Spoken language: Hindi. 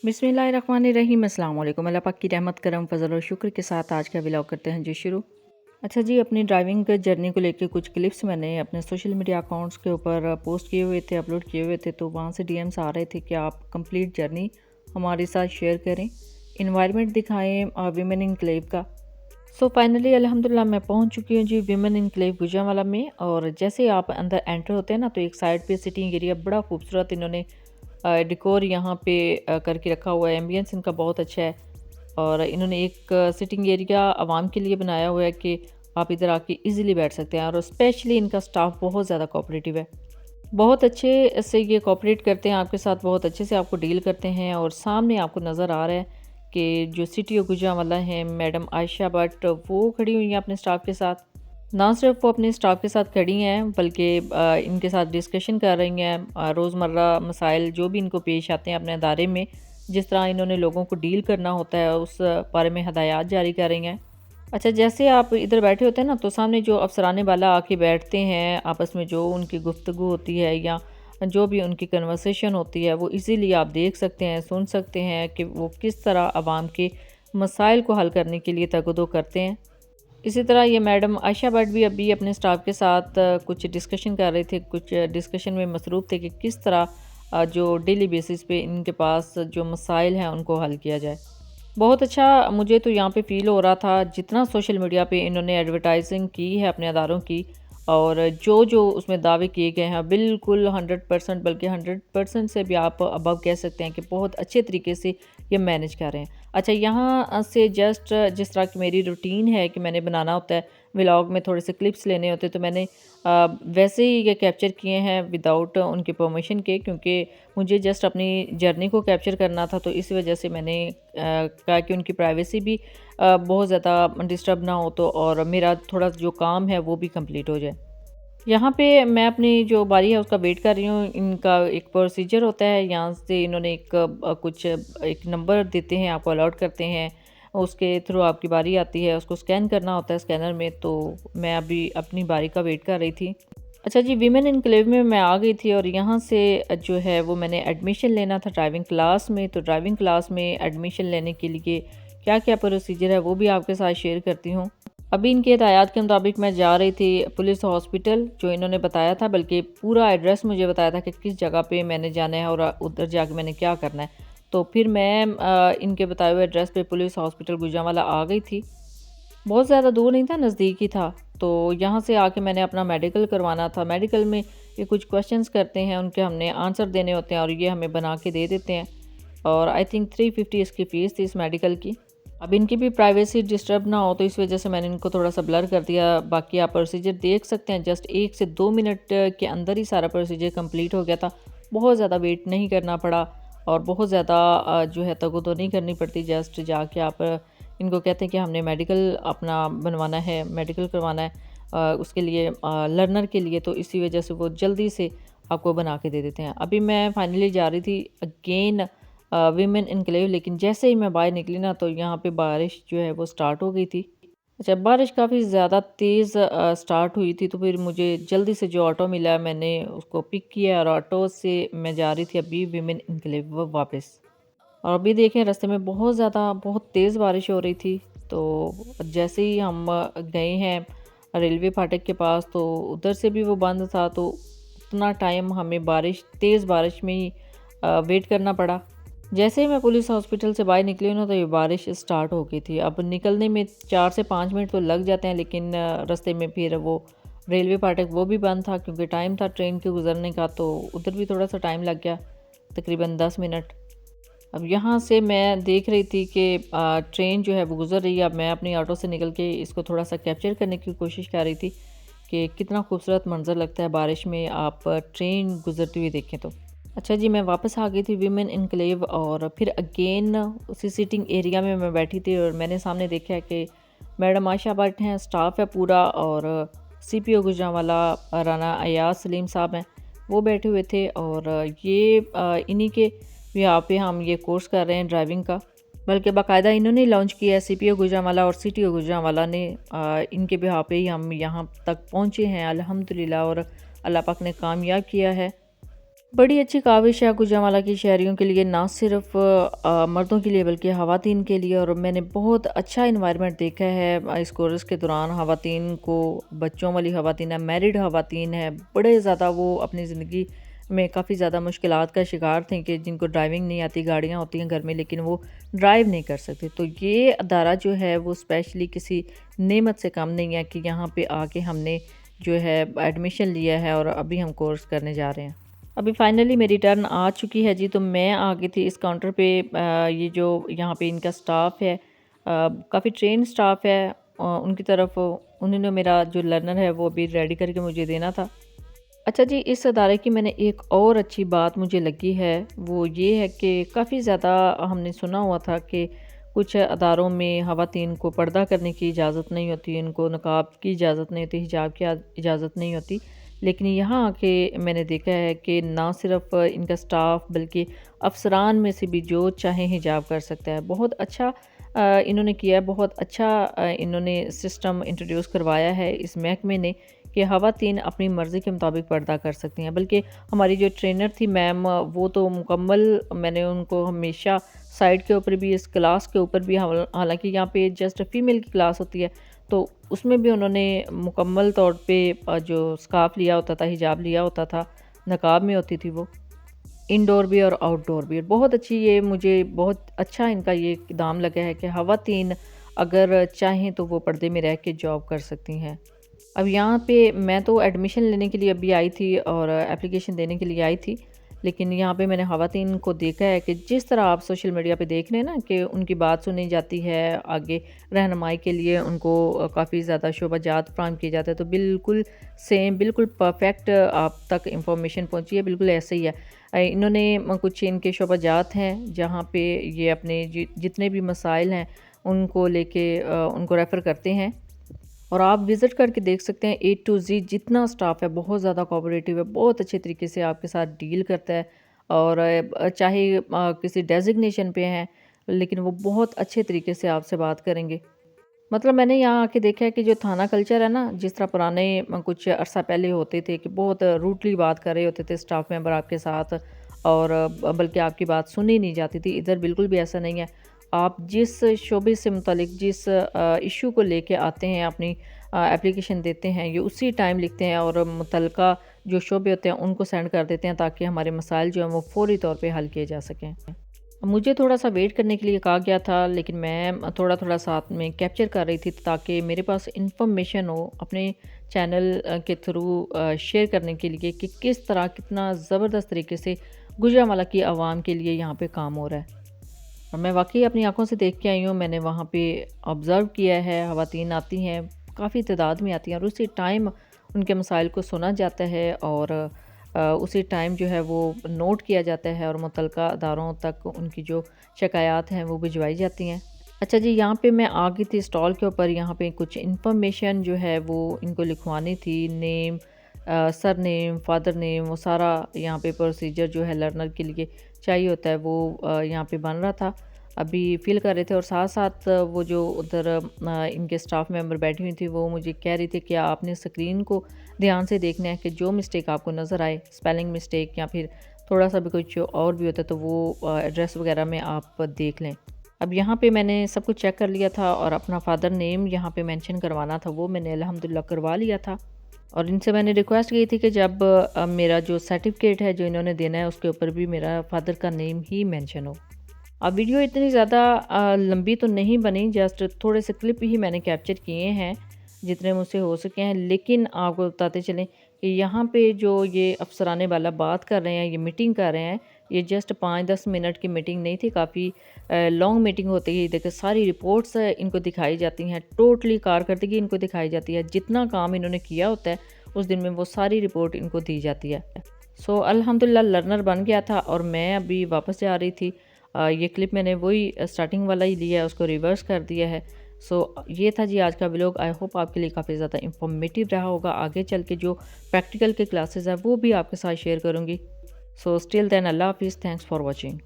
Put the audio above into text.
बिस्मिल्लाहिर्रहमानिर्रहीम। अस्सलाम वालेकुम। अल्लाह पाक की रहमत करम फजल और शुक्र के साथ आज का व्लॉग करते हैं जी शुरू। अच्छा जी, अपनी ड्राइविंग जर्नी को लेके कुछ क्लिप्स मैंने अपने सोशल मीडिया अकाउंट्स के ऊपर पोस्ट किए हुए थे, अपलोड किए हुए थे, तो वहाँ से डीएम्स आ रहे थे कि आप कंप्लीट जर्नी हमारे साथ शेयर करें, इन्वायरमेंट दिखाएं वीमेन इनक्लेव का। सो फाइनली अल्हम्दुलिल्लाह मैं पहुंच चुकी हूँ जी वीमेन इनक्लेव गुजरांवाला में। और जैसे ही आप अंदर एंटर होते हैं ना, तो एक साइड पे सिटिंग एरिया बड़ा खूबसूरत इन्होंने डेकोर यहाँ पे करके रखा हुआ है। एम्बियंस इनका बहुत अच्छा है और इन्होंने एक सिटिंग एरिया आवाम के लिए बनाया हुआ है कि आप इधर आके इजीली बैठ सकते हैं। और स्पेशली इनका स्टाफ बहुत ज़्यादा कोऑपरेटिव है, बहुत अच्छे से ये कोऑपरेट करते हैं आपके साथ, बहुत अच्छे से आपको डील करते हैं। और सामने आपको नज़र आ रहा है कि जो सिटी ऑफ गुजरांवाला हैं मैडम आयशा भट्ट, वो खड़ी हुई हैं अपने स्टाफ के साथ। ना सिर्फ वो अपने स्टाफ के साथ खड़ी हैं बल्कि इनके साथ डिस्कशन कर रही हैं रोज़मर्रा मसाइल जो भी इनको पेश आते हैं अपने अदारे में, जिस तरह इन्होंने लोगों को डील करना होता है उस बारे में हदायत जारी कर रही हैं। अच्छा, जैसे आप इधर बैठे होते हैं ना, तो सामने जो अफसराने वाला आके बैठते हैं, आपस में जो उनकी गुफ्तगू होती है या जो भी उनकी कन्वर्सेशन होती है वो इजीली आप देख सकते हैं, सुन सकते हैं कि वो किस तरह आवाम के मसाइल को हल करने के लिए तगदो करते हैं। इसी तरह ये मैडम आयशा भट्ट भी अभी अपने स्टाफ के साथ कुछ डिस्कशन कर रहे थे, कुछ डिस्कशन में मसरूफ़ थे कि किस तरह जो डेली बेसिस पे इनके पास जो मसाइल हैं उनको हल किया जाए। बहुत अच्छा मुझे तो यहाँ पे फ़ील हो रहा था, जितना सोशल मीडिया पे इन्होंने एडवर्टाइजिंग की है अपने अदारों की और जो जो उसमें दावे किए गए हैं, बिल्कुल 100% बल्कि 100% से भी आप अबव कह सकते हैं कि बहुत अच्छे तरीके से ये मैनेज कर रहे हैं। अच्छा, यहाँ से जस्ट जिस तरह की मेरी रूटीन है कि मैंने बनाना होता है व्लॉग में, थोड़े से क्लिप्स लेने होते हैं, तो मैंने वैसे ही ये कैप्चर किए हैं विदाउट उनके परमिशन के, क्योंकि मुझे जस्ट अपनी जर्नी को कैप्चर करना था। तो इस वजह से मैंने कहा कि उनकी प्राइवेसी भी बहुत ज़्यादा डिस्टर्ब ना हो, तो और मेरा थोड़ा जो काम है वो भी कंप्लीट हो जाए। यहाँ पे मैं अपनी जो बारी है उसका वेट कर रही हूँ। इनका एक प्रोसीजर होता है, यहाँ से इन्होंने एक कुछ एक नंबर देते हैं, आपको अलॉट करते हैं, उसके थ्रू आपकी बारी आती है, उसको स्कैन करना होता है स्कैनर में। तो मैं अभी अपनी बारी का वेट कर रही थी। अच्छा जी, वीमेन इनक्लेव में मैं आ गई थी और यहाँ से जो है वो मैंने एडमिशन लेना था ड्राइविंग क्लास में। तो ड्राइविंग क्लास में एडमिशन लेने के लिए क्या क्या प्रोसीजर है वो भी आपके साथ शेयर करती हूँ। अभी इनकी हिदायत के मुताबिक मैं जा रही थी पुलिस हॉस्पिटल, जो इन्होंने बताया था, बल्कि पूरा एड्रेस मुझे बताया था कि किस जगह पे मैंने जाना है और उधर जाके मैंने क्या करना है। तो फिर मैं इनके बताए हुए एड्रेस पे पुलिस हॉस्पिटल गुजरांवाला आ गई थी। बहुत ज़्यादा दूर नहीं था, नज़दीक ही था। तो यहाँ से आके मैंने अपना मेडिकल करवाना था। मेडिकल में ये कुछ क्वेश्चंस करते हैं, उनके हमने आंसर देने होते हैं और ये हमें बना के दे देते हैं। और आई थिंक 350 इसकी फ़ीस थी इस मेडिकल की। अब इनकी भी प्राइवेसी डिस्टर्ब ना हो, तो इस वजह से मैंने इनको थोड़ा सा ब्लर कर दिया। बाकी आप प्रोसीजर देख सकते हैं, जस्ट 1 से 2 मिनट के अंदर ही सारा प्रोसीजर कंप्लीट हो गया था। बहुत ज़्यादा वेट नहीं करना पड़ा और बहुत ज़्यादा जो है तगो नहीं करनी पड़ती। जस्ट जाके आप इनको कहते हैं कि हमने मेडिकल अपना बनवाना है, मेडिकल करवाना है उसके लिए लर्नर के लिए, तो इसी वजह से वो जल्दी से आपको बना के दे देते हैं। अभी मैं फाइनली जा रही थी अगेन वीमेन इनक्लेव, लेकिन जैसे ही मैं बाहर निकली ना, तो यहाँ पे बारिश जो है वो स्टार्ट हो गई थी। अच्छा, बारिश काफ़ी ज़्यादा तेज़ स्टार्ट हुई थी, तो फिर मुझे जल्दी से जो ऑटो मिला मैंने उसको पिक किया और ऑटो से मैं जा रही थी अभी वीमेन इनक्लेव वापस। और अभी देखें रास्ते में बहुत ज़्यादा बहुत तेज़ बारिश हो रही थी। तो जैसे ही हम गए हैं रेलवे फाटक के पास, तो उधर से भी वो बंद था। तो उतना टाइम हमें तेज़ बारिश में ही वेट करना पड़ा। जैसे ही मैं पुलिस हॉस्पिटल से बाहर निकली हूँ ना, तो ये बारिश स्टार्ट हो गई थी। अब निकलने में 4 से 5 मिनट तो लग जाते हैं, लेकिन रास्ते में फिर वो रेलवे फाटक वो भी बंद था, क्योंकि टाइम था ट्रेन के गुजरने का। तो उधर भी थोड़ा सा टाइम लग गया, तकरीबन 10 मिनट। अब यहाँ से मैं देख रही थी कि ट्रेन जो है वो गुज़र रही है। अब मैं अपनी ऑटो से निकल के इसको थोड़ा सा कैप्चर करने की कोशिश कर रही थी कि कितना खूबसूरत मंज़र लगता है बारिश में आप ट्रेन गुज़रती हुई देखें तो। अच्छा जी, मैं वापस आ गई थी वीमेन इनक्लेव और फिर अगेन उसी सीटिंग एरिया में मैं बैठी थी और मैंने सामने देखा कि मैडम आयशा भट्ट हैं, स्टाफ है पूरा, और सीपीओ गुजरांवाला राना अयाज सलीम साहब हैं, वो बैठे हुए थे। और ये इन्हीं के यहाँ पे हम ये कोर्स कर रहे हैं ड्राइविंग का, बल्कि बाकायदा इन्होंने लॉन्च किया है सीपीओ गुजरांवाला और सीटीओ गुजरांवाला ने। इनके बिहाफ पे ही हम यहाँ तक पहुँचे हैं अल्हम्दुलिल्लाह, और अल्लाह पाक ने कामयाब किया है। बड़ी अच्छी काविश है गुजरांवाला की शहरियों के लिए, ना सिर्फ मर्दों के लिए बल्कि ख़वातीन के लिए। और मैंने बहुत अच्छा इन्वायरमेंट देखा है इस कोर्स के दौरान। ख़वातीन को, बच्चों वाली ख़वातीन है, मैरिड ख़वातीन है, बड़े ज़्यादा वो अपनी ज़िंदगी में काफ़ी ज़्यादा मुश्किलात का शिकार थे कि जिनको ड्राइविंग नहीं आती, गाड़ियाँ होती हैं घर में लेकिन वो ड्राइव नहीं कर सकते। तो ये अदारा जो है वो स्पेशली किसी नेमत से कम नहीं है कि यहाँ पे आके हमने जो है एडमिशन लिया है और अभी हम कोर्स करने जा रहे हैं। अभी फाइनली मेरी टर्न आ चुकी है जी। तो मैं आ गई थी इस काउंटर पे। ये जो यहाँ पे इनका स्टाफ है, काफ़ी ट्रेन स्टाफ है। उनकी तरफ उन्होंने मेरा जो लर्नर है वो अभी रेडी करके मुझे देना था। अच्छा जी, इस अदारे की मैंने एक और अच्छी बात मुझे लगी है, वो ये है कि काफ़ी ज़्यादा हमने सुना हुआ था कि कुछ अदारों में ख़वातीन को पर्दा करने की इजाज़त नहीं होती, इनको नकाब की इजाज़त नहीं होती, हिजाब की इजाज़त नहीं होती। लेकिन यहाँ आके मैंने देखा है कि ना सिर्फ इनका स्टाफ बल्कि अफसरान में से भी जो चाहे हिजाब कर सकता है। बहुत अच्छा इन्होंने किया है, बहुत अच्छा इन्होंने सिस्टम इंट्रोड्यूस करवाया है इस महकमे ने कि ख़वातीन अपनी मर्ज़ी के मुताबिक पर्दा कर सकती हैं। बल्कि हमारी जो ट्रेनर थी मैम, वो तो मुकम्मल, मैंने उनको हमेशा साइड के ऊपर भी, इस क्लास के ऊपर भी, हालांकि यहाँ पे जस्ट फीमेल की क्लास होती है तो उसमें भी उन्होंने मुकम्मल तौर पे जो स्कार्फ लिया होता था, हिजाब लिया होता था, नकाब में होती थी वो, इंडोर भी और आउटडोर भी। बहुत अच्छी, ये मुझे बहुत अच्छा इनका ये इक़दाम लगा है कि ख़वातीन अगर चाहें तो वो पर्दे में रह के जॉब कर सकती हैं। अब यहाँ पे मैं तो एडमिशन लेने के लिए अभी आई थी और एप्लीकेशन देने के लिए आई थी। लेकिन यहाँ पे मैंने ख़वातीन को देखा है कि जिस तरह आप सोशल मीडिया पे देख रहे हैं ना कि उनकी बात सुनी जाती है, आगे रहनुमाई के लिए उनको काफ़ी ज़्यादा शोबाजात फ़राहम किए जाते हैं, तो बिल्कुल सेम, बिल्कुल परफेक्ट आप तक इंफॉर्मेशन पहुँची है, बिल्कुल ऐसे ही है। इन्होंने कुछ इनके शोबाजात हैं जहाँ पे ये अपने जितने भी मसाइल हैं उनको लेके उनको रेफ़र करते हैं। और आप विज़िट करके देख सकते हैं, ए टू ज़ेड जितना स्टाफ है बहुत ज़्यादा कोऑपरेटिव है, बहुत अच्छे तरीके से आपके साथ डील करता है। और चाहे किसी डेज़िग्नेशन पे हैं लेकिन वो बहुत अच्छे तरीके से आपसे बात करेंगे। मतलब मैंने यहाँ आके देखा है कि जो थाना कल्चर है ना, जिस तरह पुराने कुछ अरसा पहले होते थे कि बहुत रूडली बात कर रहे होते थे स्टाफ मेंबर आपके साथ, और बल्कि आपकी बात सुनी नहीं जाती थी, इधर बिल्कुल भी ऐसा नहीं है। आप जिस शोबे से मुतालिक, जिस इशू को लेके आते हैं, अपनी एप्लीकेशन देते हैं, ये उसी टाइम लिखते हैं और मुतलका जो शोबे होते हैं उनको सेंड कर देते हैं ताकि हमारे मसाइल जो हैं वो फ़ौरी तौर पे हल किए जा सकें। मुझे थोड़ा-सा वेट करने के लिए कहा गया था लेकिन मैं थोड़ा-थोड़ा साथ में कैप्चर कर रही थी ताकि मेरे पास इन्फॉर्मेशन हो अपने चैनल के थ्रू शेयर करने के लिए कि किस तरह, कितना ज़बरदस्त तरीके से गुजरांवाला की आवाम के लिए यहाँ पे काम हो रहा है। और मैं वाक़ई अपनी आँखों से देख के आई हूँ, मैंने वहाँ पे ऑब्ज़र्व किया है, ख़वातीन आती हैं, काफ़ी तादाद में आती हैं और उसी टाइम उनके मसाइल को सुना जाता है और उसी टाइम जो है वो नोट किया जाता है और मुतलका अदारों तक उनकी जो शिकायत हैं वो भिजवाई जाती हैं। अच्छा जी, यहाँ पे मैं आ गई थी स्टॉल के ऊपर। यहाँ पे कुछ इन्फॉर्मेशन जो है वो इनको लिखवानी थी, name, sir name, father name, वो सारा यहाँ पे प्रोसीजर जो है लर्नर के लिए चाहिए होता है वो यहाँ पे बन रहा था। अभी फ़िल कर रहे थे और साथ-साथ वो जो उधर इनके स्टाफ मेंबर बैठी हुई थी वो मुझे कह रही थी कि आपने स्क्रीन को ध्यान से देखना है कि जो मिस्टेक आपको नज़र आए, स्पेलिंग मिस्टेक या फिर थोड़ा-सा भी कुछ और भी होता है तो वो एड्रेस वगैरह में आप देख लें। अब यहाँ पे मैंने सब कुछ चेक कर लिया था और अपना फादर नेम यहाँ पे मेंशन करवाना था, वो मैंने अल्हम्दुलिल्लाह करवा लिया था। और इनसे मैंने रिक्वेस्ट की थी कि जब मेरा जो सर्टिफिकेट है जो इन्होंने देना है उसके ऊपर भी मेरा फादर का नेम ही मेंशन हो। अब वीडियो इतनी ज़्यादा लंबी तो नहीं बनी, जस्ट थोड़े से क्लिप ही मैंने कैप्चर किए हैं जितने मुझसे हो सके हैं। लेकिन आपको बताते चलें कि यहाँ पे जो ये अफसराने वाला बात कर रहे हैं, ये मीटिंग कर रहे हैं, ये जस्ट 5-10 मिनट की मीटिंग नहीं थी, काफ़ी लॉन्ग मीटिंग होती है। देखिए सारी रिपोर्ट्स इनको दिखाई जाती हैं, टोटली कारकर्दगी इनको दिखाई जाती है, जितना काम इन्होंने किया होता है उस दिन में वो सारी रिपोर्ट इनको दी जाती है। सो अल्हम्दुलिल्लाह लर्नर बन गया था और मैं अभी वापस जा रही थी। ये क्लिप मैंने वही स्टार्टिंग वाला ही लिया है, उसको रिवर्स कर दिया है। सो ये था जी आज का व्लॉग। आई होप आपके लिए काफ़ी ज़्यादा इंफॉर्मेटिव रहा होगा। आगे चल के जो प्रैक्टिकल के क्लासेस हैं वो भी आपके साथ शेयर करूँगी। सो स्टिल देन अल्लाह हाफिज़, थैंक्स फॉर वॉचिंग।